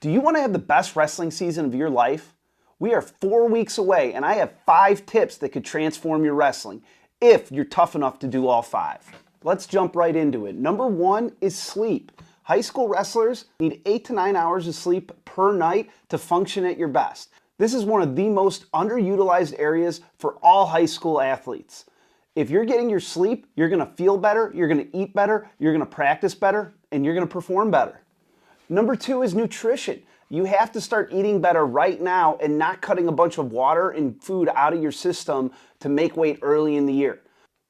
Do you want to have the best wrestling season of your life? We are 4 weeks away, and I have 5 tips that could transform your wrestling, if you're tough enough to do all 5. Let's jump right into it. Number 1 is sleep. High school wrestlers need 8 to 9 hours of sleep per night to function at your best. This is one of the most underutilized areas for all high school athletes. If you're getting your sleep, you're going to feel better, you're going to eat better, you're going to practice better, and you're going to perform better. Number 2 is nutrition. You have to start eating better right now and not cutting a bunch of water and food out of your system to make weight early in the year.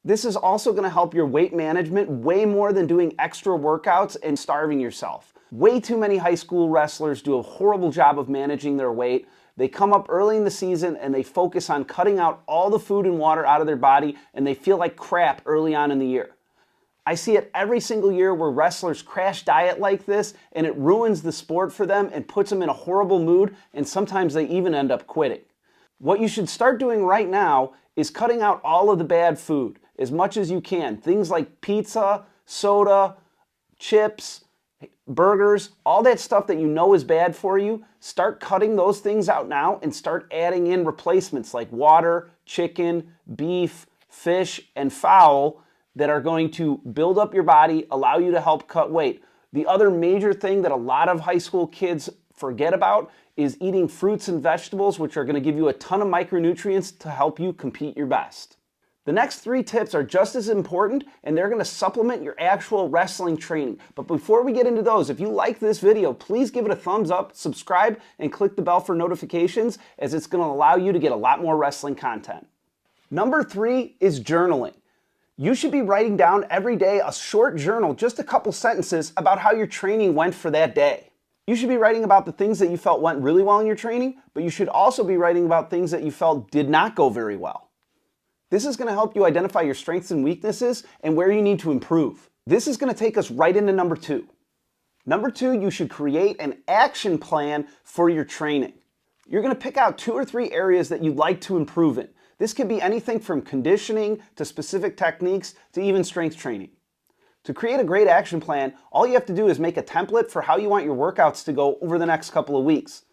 This is also going to help your weight management way more than doing extra workouts and starving yourself. Way too many high school wrestlers do a horrible job of managing their weight. They come up early in the season and they focus on cutting out all the food and water out of their body, and they feel like crap early on in the year. I see it every single year where wrestlers crash diet like this, and it ruins the sport for them and puts them in a horrible mood, and sometimes they even end up quitting. What you should start doing right now is cutting out all of the bad food as much as you can. Things like pizza, soda, chips, burgers, all that stuff that you know is bad for you. Start cutting those things out now and start adding in replacements like water, chicken, beef, fish, and fowl that are going to build up your body, allow you to help cut weight. The other major thing that a lot of high school kids forget about is eating fruits and vegetables, which are going to give you a ton of micronutrients to help you compete your best. The next 3 tips are just as important, and they're going to supplement your actual wrestling training. But before we get into those, if you like this video, please give it a thumbs up, subscribe, and click the bell for notifications, as it's going to allow you to get a lot more wrestling content. Number 3 is journaling. You should be writing down every day a short journal, just a couple sentences about how your training went for that day. You should be writing about the things that you felt went really well in your training, but you should also be writing about things that you felt did not go very well. This is going to help you identify your strengths and weaknesses and where you need to improve. This is going to take us right into number 2. Number 2, you should create an action plan for your training. You're going to pick out 2 or 3 areas that you'd like to improve in. This could be anything from conditioning to specific techniques to even strength training. To create a great action plan, all you have to do is make a template for how you want your workouts to go over the next couple of weeks.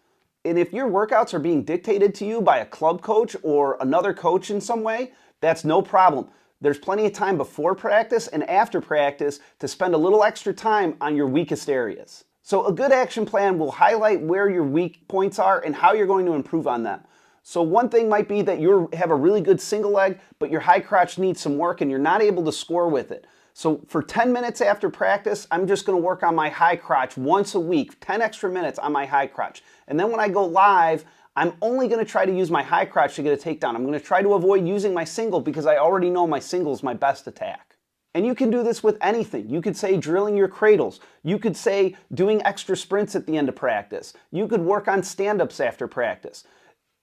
And if your workouts are being dictated to you by a club coach or another coach in some way, that's no problem. There's plenty of time before practice and after practice to spend a little extra time on your weakest areas. So a good action plan will highlight where your weak points are and how you're going to improve on them. So one thing might be that you have a really good single leg, but your high crotch needs some work and you're not able to score with it. So for 10 minutes after practice, I'm just going to work on my high crotch once a week, 10 extra minutes on my high crotch. And then when I go live, I'm only going to try to use my high crotch to get a takedown. I'm going to try to avoid using my single because I already know my single is my best attack. And you can do this with anything. You could say drilling your cradles. You could say doing extra sprints at the end of practice. You could work on stand-ups after practice.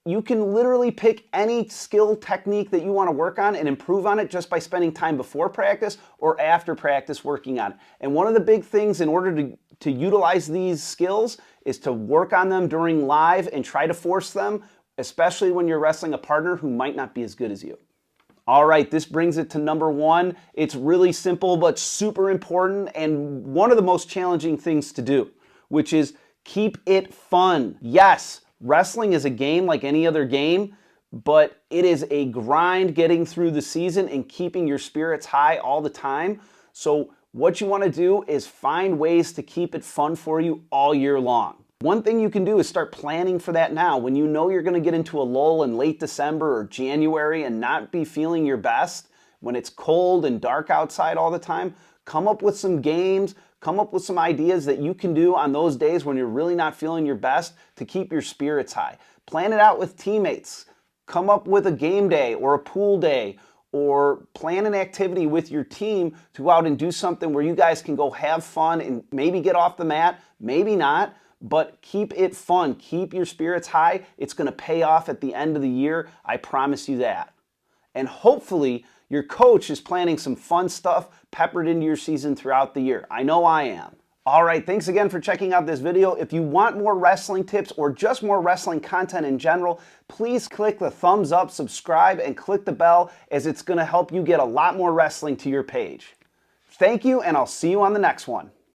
You can literally pick any skill technique that you want to work on and improve on it just by spending time before practice or after practice working on it. And one of the big things in order to utilize these skills is to work on them during live and try to force them, especially when you're wrestling a partner who might not be as good as you. All right, this brings it to number 1. It's really simple but super important and one of the most challenging things to do, which is keep it fun. Yes, wrestling is a game like any other game, but it is a grind getting through the season and keeping your spirits high all the time. So what you want to do is find ways to keep it fun for you all year long. One thing you can do is start planning for that now. When you know you're going to get into a lull in late December or January and not be feeling your best, when it's cold and dark outside all the time, come up with some games, come up with some ideas that you can do on those days when you're really not feeling your best to keep your spirits high. Plan it out with teammates. Come up with a game day or a pool day, or plan an activity with your team to go out and do something where you guys can go have fun and maybe get off the mat, maybe not, but keep it fun. Keep your spirits high. It's going to pay off at the end of the year. I promise you that. And hopefully your coach is planning some fun stuff peppered into your season throughout the year. I know I am. All right, thanks again for checking out this video. If you want more wrestling tips or just more wrestling content in general, please click the thumbs up, subscribe, and click the bell, as it's going to help you get a lot more wrestling to your page. Thank you, and I'll see you on the next one.